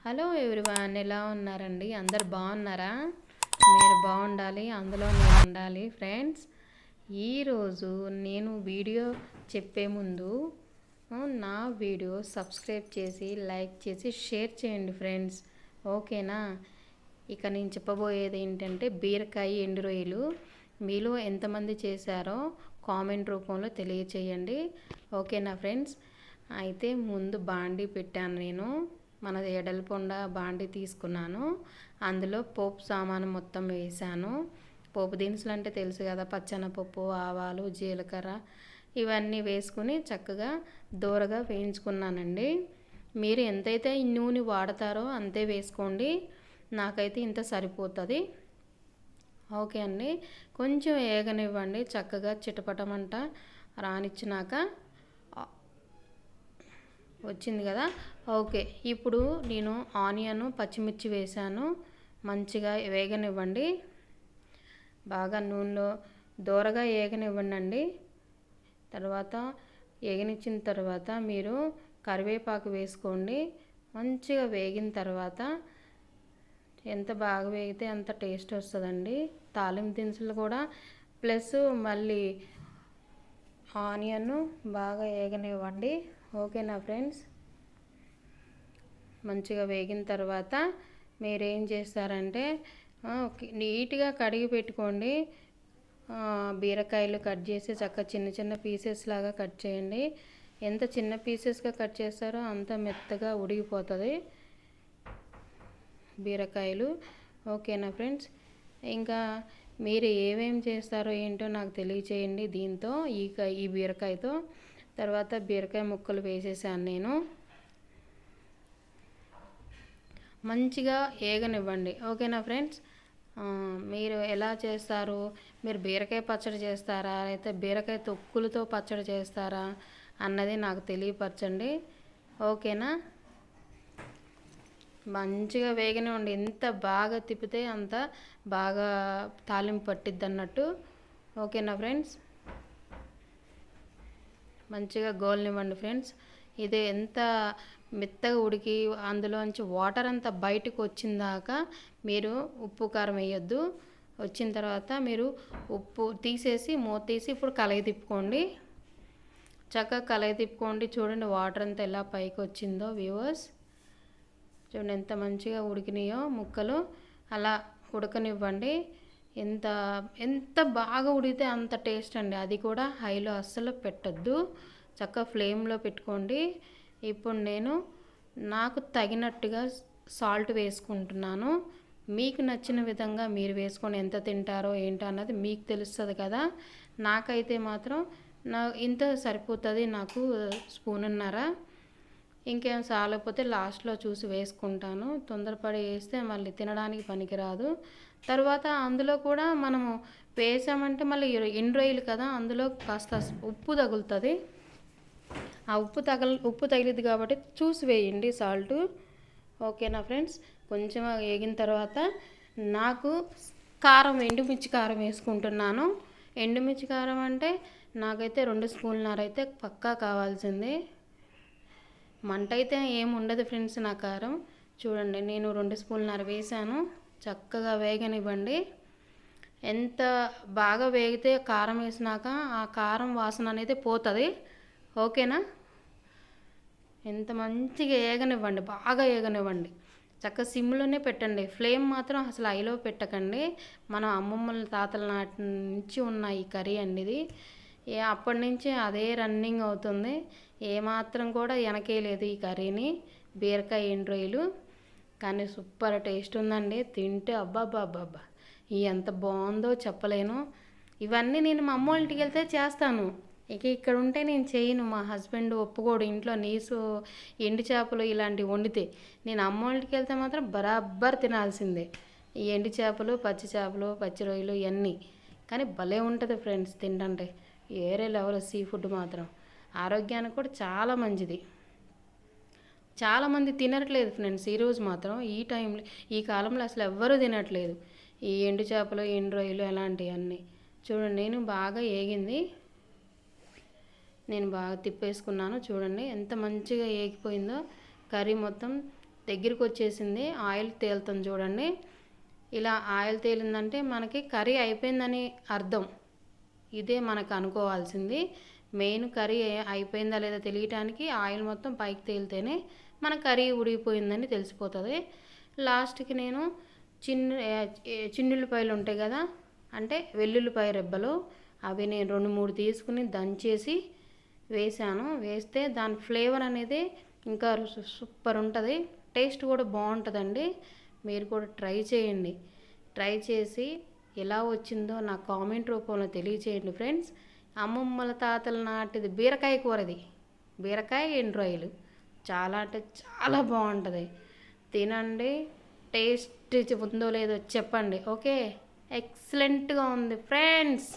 Hello everyone, ఎలా ఉన్నారండి? అందరు బాగున్నారా? మీరు బాగుండాలి, అందులో నేను ఉండాలి ఫ్రెండ్స్. ఈరోజు నేను వీడియో చెప్పే ముందు నా వీడియో సబ్స్క్రైబ్ చేసి లైక్ చేసి షేర్ చేయండి ఫ్రెండ్స్, ఓకేనా? ఇక నేను చెప్పబోయేది ఏంటంటే బీరకాయ ఎండు రొయ్యలు. మీలో ఎంతమంది చేశారో కామెంట్ రూపంలో తెలియచేయండి, ఓకేనా ఫ్రెండ్స్? అయితే ముందు బాండీ పెట్టాను నేను, మన ఎడల్పొండ బాండీ తీసుకున్నాను. అందులో పోపు సామాను మొత్తం వేసాను. పోపు దినుసులు అంటే తెలుసు కదా, పచ్చెనపప్పు, ఆవాలు, జీలకర్ర ఇవన్నీ వేసుకుని చక్కగా దోరగా వేయించుకున్నానండి. మీరు ఎంతైతే ఈ నూనె వాడతారో అంతే వేసుకోండి, నాకైతే ఇంత సరిపోతుంది. ఓకే అండి, కొంచెం ఏగనివ్వండి, చక్కగా చిటపటమంట రానిచ్చినాక వచ్చింది కదా. ఓకే, ఇప్పుడు నేను ఆనియన్ పచ్చిమిర్చి వేసాను, మంచిగా వేగనివ్వండి. బాగా నూనెలో దోరగా వేగనివ్వండి. తర్వాత వేగనిచ్చిన తర్వాత మీరు కరివేపాకు వేసుకోండి. మంచిగా వేగిన తర్వాత ఎంత బాగా వేగితే అంత టేస్ట్ వస్తుందండి. తాలింపు దినుసులు కూడా ప్లస్ మళ్ళీ ఆనియన్ బాగా వేగనివ్వండి, ఓకేనా ఫ్రెండ్స్? మంచిగా వేగిన తర్వాత మీరేం చేస్తారంటే నీట్గా కడిగి పెట్టుకోండి. బీరకాయలు కట్ చేసి చక్కగా చిన్న చిన్న పీసెస్ లాగా కట్ చేయండి. ఎంత చిన్న పీసెస్గా కట్ చేస్తారో అంత మెత్తగా ఉడికిపోతుంది బీరకాయలు, ఓకేనా ఫ్రెండ్స్? ఇంకా మీరు ఏమేమి చేస్తారో ఏంటో నాకు తెలియచేయండి దీంతో, ఈ బీరకాయతో. తర్వాత బీరకాయ ముక్కలు వేసేసాను నేను, మంచిగా ఏగనివ్వండి, ఓకేనా ఫ్రెండ్స్? మీరు ఎలా చేస్తారు? మీరు బీరకాయ పచ్చడి చేస్తారా, అయితే బీరకాయ తొక్కులతో పచ్చడి చేస్తారా అన్నది నాకు తెలియపరచండి, ఓకేనా? మంచిగా వేగనివ్వండి, ఎంత బాగా తిప్పితే అంత బాగా తాలింపు పట్టిద్ది అన్నట్టు, ఓకేనా ఫ్రెండ్స్? మంచిగా గోల్నివ్వండి ఫ్రెండ్స్. ఇది ఎంత మెత్తగా ఉడికి అందులోంచి వాటర్ అంతా బయటకు వచ్చిందాక మీరు ఉప్పు కారం వేయొద్దు. వచ్చిన తర్వాత మీరు ఉప్పు తీసేసి మూత తీసి ఇప్పుడు కలయి తిప్పుకోండి, చక్కగా కలయి తిప్పుకోండి. చూడండి వాటర్ అంతా ఎలా పైకి వచ్చిందో వ్యూవర్స్, చూడండి ఎంత మంచిగా ఉడికినాయో ముక్కలు. అలా ఉడకనివ్వండి. ఎంత ఎంత బాగా ఉడికితే అంత టేస్ట్ అండి. అది కూడా హైలో అస్సలు పెట్టద్దు, చక్కగా ఫ్లేమ్లో పెట్టుకోండి. ఇప్పుడు నేను నాకు తగినట్టుగా సాల్ట్ వేసుకుంటున్నాను. మీకు నచ్చిన విధంగా మీరు వేసుకొని ఎంత తింటారో ఏంటో అన్నది మీకు తెలుస్తుంది కదా. నాకైతే మాత్రం ఇంత సరిపోతుంది, నాకు స్పూనున్నర. ఇంకేం చాలకపోతే లాస్ట్లో చూసి వేసుకుంటాను. తొందరపడి వేస్తే మళ్ళీ తినడానికి పనికిరాదు. తర్వాత అందులో కూడా మనము వేసామంటే మళ్ళీ ఎండు రొయ్యలు కదా, అందులో కాస్త ఉప్పు తగులుతుంది. ఆ ఉప్పు తగిలిద్ది కాబట్టి చూసి వేయండి సాల్ట్, ఓకేనా ఫ్రెండ్స్? కొంచెం వేగిన తర్వాత నాకు కారం, ఎండుమిర్చి కారం వేసుకుంటున్నాను. ఎండుమిర్చి కారం అంటే నాకైతే 2 స్పూన్లన్నర అయితే పక్కా కావాల్సిందే. మంట అయితే ఏమి ఉండదు ఫ్రెండ్స్ నా కారం. చూడండి నేను 2 స్పూన్లన్నర వేసాను, చక్కగా వేగనివ్వండి. ఎంత బాగా వేగితే కారం వేసినాక ఆ కారం వాసన అనేది పోతుంది, ఓకేనా? ఎంత మంచిగా ఏగనివ్వండి, బాగా ఏగనివ్వండి, చక్కగా సిమ్లోనే పెట్టండి. ఫ్లేమ్ మాత్రం అసలు హైలో పెట్టకండి. మనం అమ్మమ్మల తాతల నాటి నుంచి ఉన్న ఈ కర్రీ అండి ఇది. అప్పటి నుంచి అదే రన్నింగ్ అవుతుంది, ఏమాత్రం కూడా వెనకేయలేదు ఈ కర్రీని. బీరకాయ ఎండు రొయ్యలు కానీ సూపర్ టేస్ట్ ఉందండి. తింటే అబ్బాబ్బాబ్బా ఎంత బాగుందో చెప్పలేను. ఇవన్నీ నేను మా అమ్మ వాళ్ళ ఇంటికి వెళ్తే చేస్తాను, ఇక ఇక్కడ ఉంటే నేను చేయను. మా హస్బెండ్ ఒప్పుకోడు ఇంట్లో నీసు ఎండు చేపలు ఇలాంటివి వండితే. నేను అమ్మ వాళ్ళ ఇంటికి వెళ్తే మాత్రం బరాబర్ తినాల్సిందే ఈ ఎండు చేపలు, పచ్చి చేపలు, పచ్చి రొయ్యలు ఇవన్నీ. కానీ భలే ఉంటుంది ఫ్రెండ్స్ తింటుంటే, ఏరే లెవెల్. సీ ఫుడ్ మాత్రం ఆరోగ్యానికి కూడా చాలా మంచిది. చాలామంది తినట్లేదు ఫ్రెండ్స్ ఈరోజు మాత్రం, ఈ టైంలో ఈ కాలంలో అసలు ఎవ్వరూ తినట్లేదు ఈ ఎండు చేపలు, ఎండు రొయ్యలు అలాంటివన్నీ. చూడండి నేను బాగా ఏగింది, నేను బాగా తిప్పేసుకున్నాను. చూడండి ఎంత మంచిగా ఏగిపోయిందో కర్రీ మొత్తం. దగ్గరికి వచ్చేసింది, ఆయిల్ తేలుతుంది చూడండి. ఇలా ఆయిల్ తేలిందంటే మనకి కర్రీ అయిపోయిందని అర్థం. ఇదే మనకు అనుకోవాల్సింది. మెయిన్ కర్రీ అయిపోయిందా లేదా తెలియటానికి ఆయిల్ మొత్తం పైకి తేలితేనే మన కర్రీ ఉడికిపోయిందని తెలిసిపోతుంది. లాస్ట్కి నేను చిన్నుల్లిపాయలు ఉంటాయి కదా, అంటే వెల్లుల్లిపాయ రెబ్బలు, అవి నేను 2-3 తీసుకుని దంచేసి వేసాను. వేస్తే దాని ఫ్లేవర్ అనేది ఇంకా సూపర్ ఉంటుంది, టేస్ట్ కూడా బాగుంటుందండి. మీరు కూడా ట్రై చేయండి. ట్రై చేసి ఎలా వచ్చిందో నా కామెంట్ రూపంలో తెలియచేయండి ఫ్రెండ్స్. అమ్మమ్మల తాతల నాటిది బీరకాయ కూరది, బీరకాయ ఎండు రొయ్యలు చాలా అంటే చాలా బాగుంటుంది. తినండి, టేస్ట్ ఉందో లేదో చెప్పండి. ఓకే, ఎక్సలెంట్గా ఉంది ఫ్రెండ్స్.